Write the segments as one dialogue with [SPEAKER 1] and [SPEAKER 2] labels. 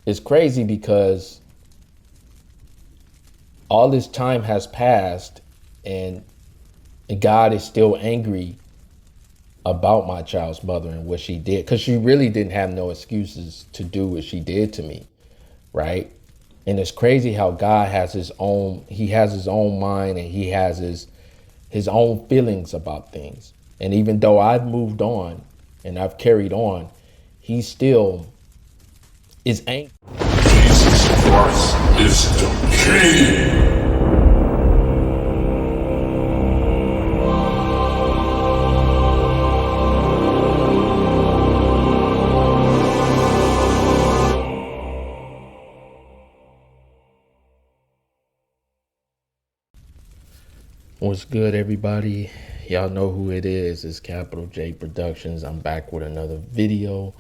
[SPEAKER 1] it's crazy because all this time has passed and God is still angry about my child's mother and what she did, because she really didn't have no excuses to do what she did to me, right? And it's crazy how God has his own mind, and he has his own feelings about things. And even though I've moved on and I've carried on, he still is angry.
[SPEAKER 2] Jesus Christ is the King.
[SPEAKER 1] What's good, everybody? Y'all know who it is. It's Capital J Productions. I'm back with another video,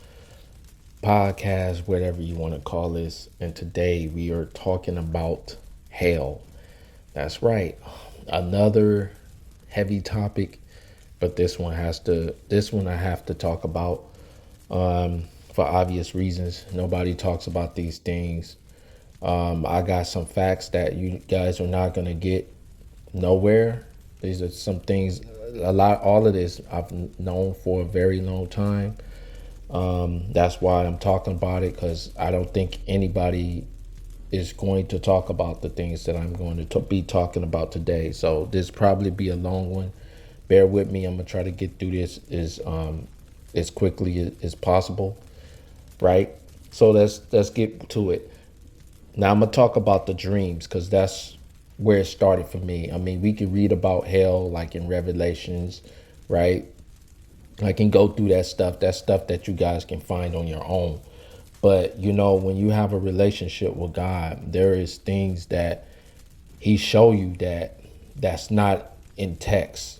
[SPEAKER 1] podcast, whatever you want to call this. And today we are talking about hell. That's right. Another heavy topic, but this one I have to talk about for obvious reasons. Nobody talks about these things. I got some facts that you guys are not going to get nowhere. These are some things, all of this I've known for a very long time. That's why I'm talking about it, because I don't think anybody is going to talk about the things that I'm going to be talking about today. So this probably be a long one. Bear with me. I'm gonna try to get through this as quickly as possible. Right. So let's get to it. Now I'm gonna talk about the dreams, because that's where it started for me. I mean, we can read about hell like in Revelations, right? I can go through that stuff that you guys can find on your own. But you know, when you have a relationship with God, there is things that he show you that's not in text.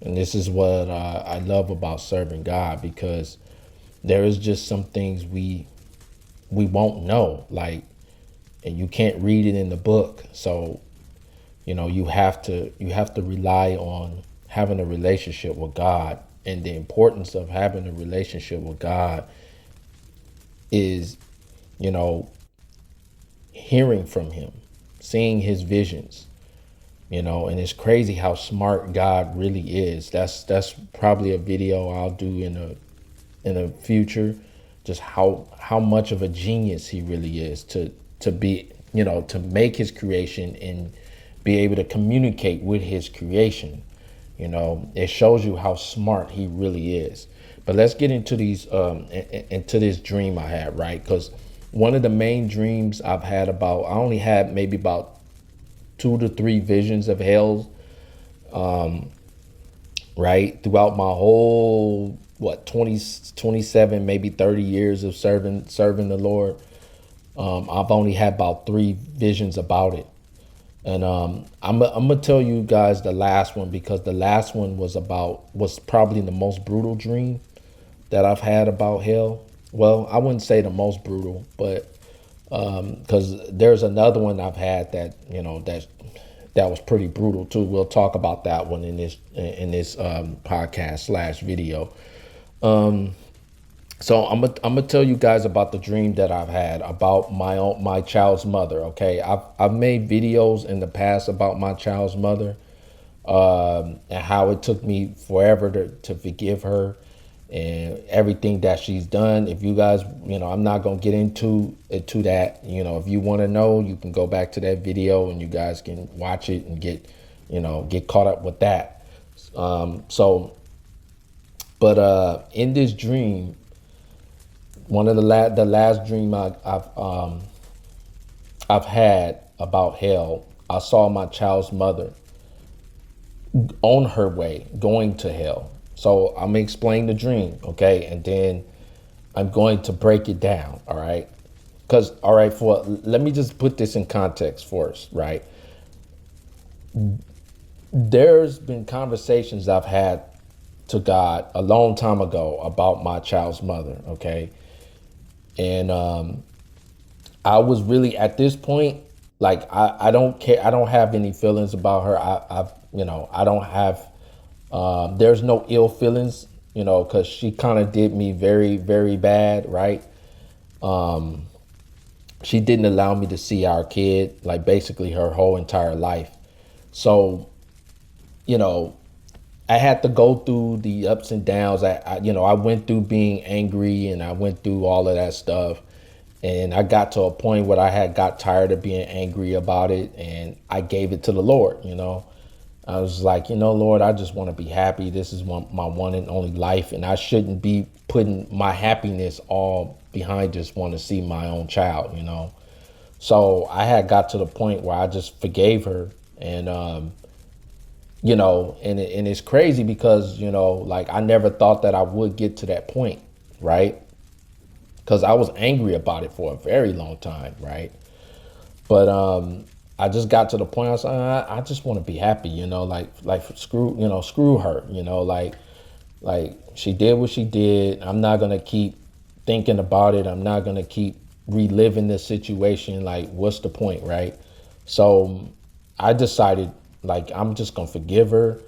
[SPEAKER 1] And this is what I love about serving God, because there is just some things we won't know, like, and you can't read it in the book. So you know, you have to rely on having a relationship with God. And the importance of having a relationship with God is, you know, hearing from him, seeing his visions, you know. And it's crazy how smart God really is. That's probably a video I'll do in a future, just how much of a genius he really is to be, you know, to make his creation and be able to communicate with his creation. You know, it shows you how smart he really is. But let's get into these into this dream I had, right? Because one of the main dreams I've had I only had maybe about 2 to 3 visions of hell, right, throughout my whole 27, maybe 30 years of serving the Lord. I've only had about 3 visions about it. And I'm gonna tell you guys the last one, because the last one was probably the most brutal dream that I've had about hell. Well, I wouldn't say the most brutal, but because there's another one I've had that, you know, that was pretty brutal too. We'll talk about that one in this podcast / video. So I'm gonna tell you guys about the dream that I've had about my child's mother. Okay, I've made videos in the past about my child's mother, and how it took me forever to forgive her and everything that she's done. If you guys, you know, I'm not gonna get into that. You know, if you want to know, you can go back to that video and you guys can watch it and get caught up with that. But in this dream, one of the last dream I've had about hell, I saw my child's mother on her way going to hell. So I'm gonna explain the dream, okay, and then I'm going to break it down. All right, because let me just put this in context first, right? There's been conversations I've had to God a long time ago about my child's mother, okay? And I was really at this point, like, I don't care. I don't have any feelings about her. I don't have, there's no ill feelings, you know, because she kind of did me very, very bad, right? she didn't allow me to see our kid, like basically her whole entire life. So, you know, I had to go through the ups and downs. I went through being angry, and I went through all of that stuff. And I got to a point where I had got tired of being angry about it, and I gave it to the Lord. I was like, Lord, I just want to be happy. This is my one and only life, and I shouldn't be putting my happiness all behind just want to see my own child. So I had got to the point where I just forgave her, and and it's crazy because like I never thought that I would get to that point, right? Because I was angry about it for a very long time, right? But I just got to the point I was like, I just want to be happy, like screw her, like she did what she did. I'm not gonna keep thinking about it. I'm not gonna keep reliving this situation. Like, what's the point, right? So I decided, like, I'm just gonna forgive her,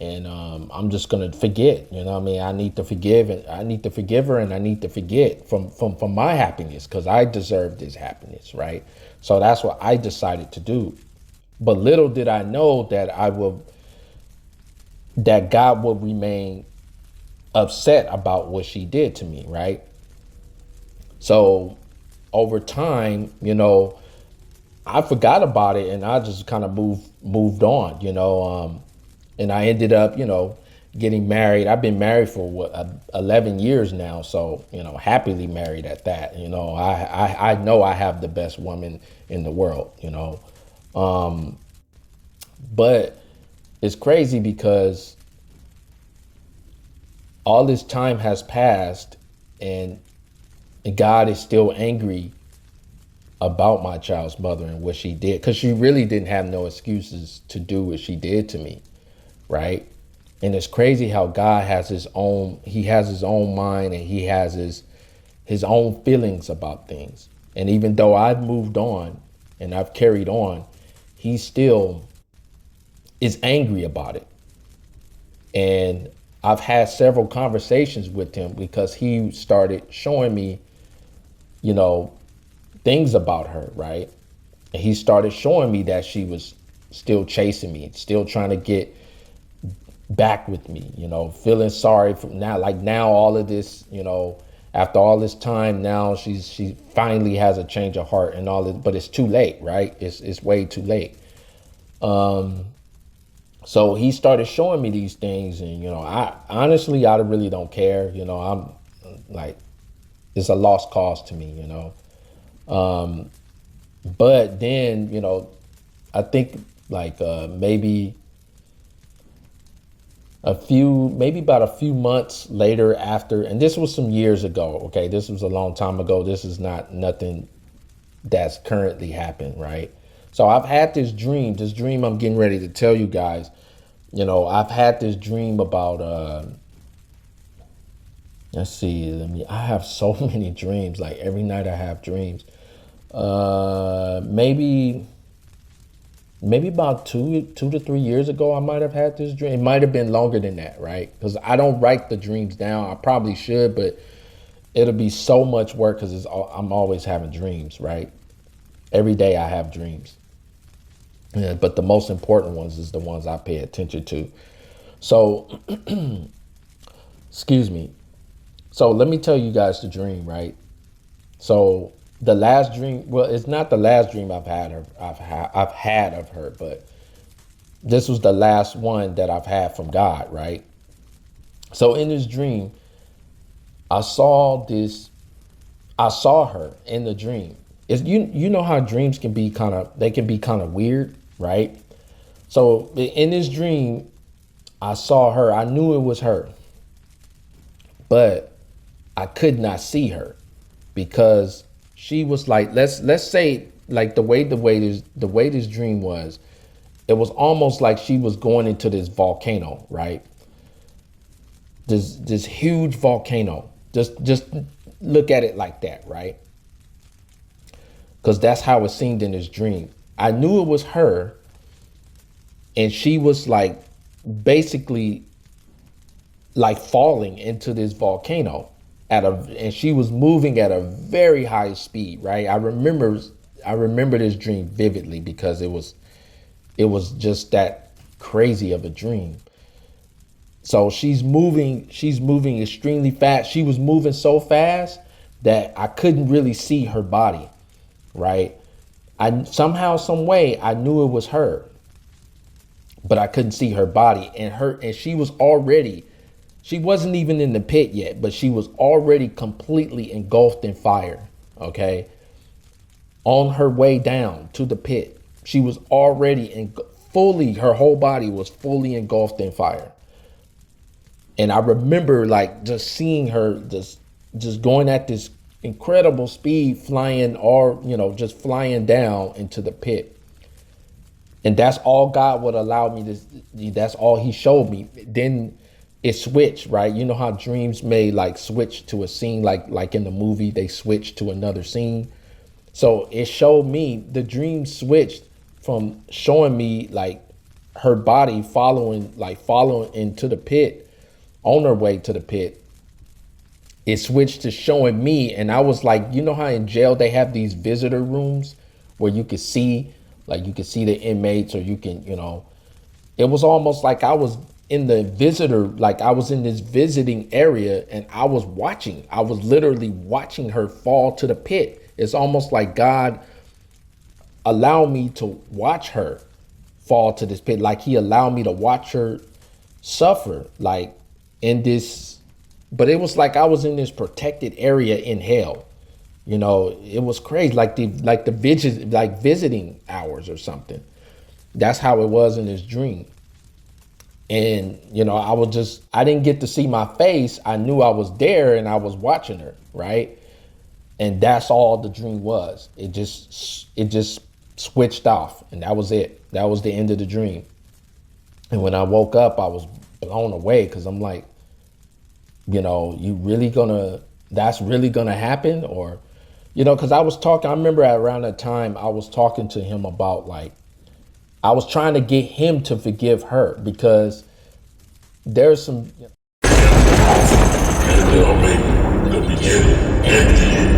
[SPEAKER 1] and I'm just gonna forget. You know what I mean? I need to forgive, and I need to forgive her, and I need to forget from my happiness, because I deserve this happiness, right? So that's what I decided to do. But little did I know that God would remain upset about what she did to me, right? So over time, I forgot about it, and I just kind of moved on, and I ended up, getting married. I've been married for 11 years now, so happily married at that. I know I have the best woman in the world, but it's crazy because all this time has passed, and God is still angry about my child's mother and what she did, because she really didn't have no excuses to do what she did to me, right? And it's crazy how God has his own mind, and he has his own feelings about things. And even though I've moved on and I've carried on, he still is angry about it. And I've had several conversations with him because he started showing me, things about her, right? And he started showing me that she was still chasing me, still trying to get back with me, feeling sorry for now. Like, now all of this, after all this time, now she finally has a change of heart and all this, but it's too late, right? It's way too late. So he started showing me these things, and I honestly, I really don't care. I'm like, it's a lost cause to me. But then, I think like maybe about a few months later after, and this was some years ago. Okay, this was a long time ago. This is not nothing that's currently happened, right? So I've had this dream. I'm getting ready to tell you guys. I've had this dream about let's see, I have so many dreams. Like, every night I have dreams. Maybe about 2 to 3 years ago, I might have had this dream. It might have been longer than that, right? Because I don't write the dreams down. I probably should, but it'll be so much work because I'm always having dreams, right? Every day I have dreams. Yeah, but the most important ones is the ones I pay attention to. So, excuse me. So let me tell you guys the dream, right? So the last dream, well, it's not the last dream I've had of her, but this was the last one that I've had from God, right? So in this dream, I saw her in the dream. You know how dreams can be kind of weird, right? So in this dream, I saw her. I knew it was her, but I could not see her because she was like, let's say, like, the way this dream was, it was almost like she was going into this volcano, right? This huge volcano. Just look at it like that, right? Because that's how it seemed in this dream. I knew it was her, and she was like basically like falling into this volcano. and she was moving at a very high speed, right? I remember this dream vividly because it was just that crazy of a dream. So she's moving extremely fast. She was moving so fast that I couldn't really see her body, right? I somehow, some way, I knew it was her, but I couldn't see her body. And she wasn't even in the pit yet, but she was already completely engulfed in fire. Okay. On her way down to the pit, she was already her whole body was fully engulfed in fire. And I remember like just seeing her just going at this incredible speed, flying, or just flying down into the pit. And that's all God would allow me to, that's all he showed me. Then it switched, right? You know how dreams may like switch to a scene, like in the movie, they switch to another scene. So it showed me, the dream switched from showing me like her body following into the pit, on her way to the pit. It switched to showing me, and I was like, you know how in jail they have these visitor rooms where you could see, like you could see the inmates, or you can, it was almost like I was in the visitor, like I was in this visiting area, and I was literally watching her fall to the pit. It's almost like God allowed me to watch her fall to this pit. Like he allowed me to watch her suffer, like in this, but it was like I was in this protected area in hell. It was crazy, like the visiting hours or something. That's how it was in this dream. And I didn't get to see my face. I knew I was there and I was watching her, right? And that's all the dream was. It just switched off, and that was it. That was the end of the dream. And when I woke up, I was blown away, because I'm like, that's really gonna happen? Or, because I remember around that time I was talking to him about, like, I was trying to get him to forgive her, because there's some.
[SPEAKER 2] And they'll make the beginning and the end.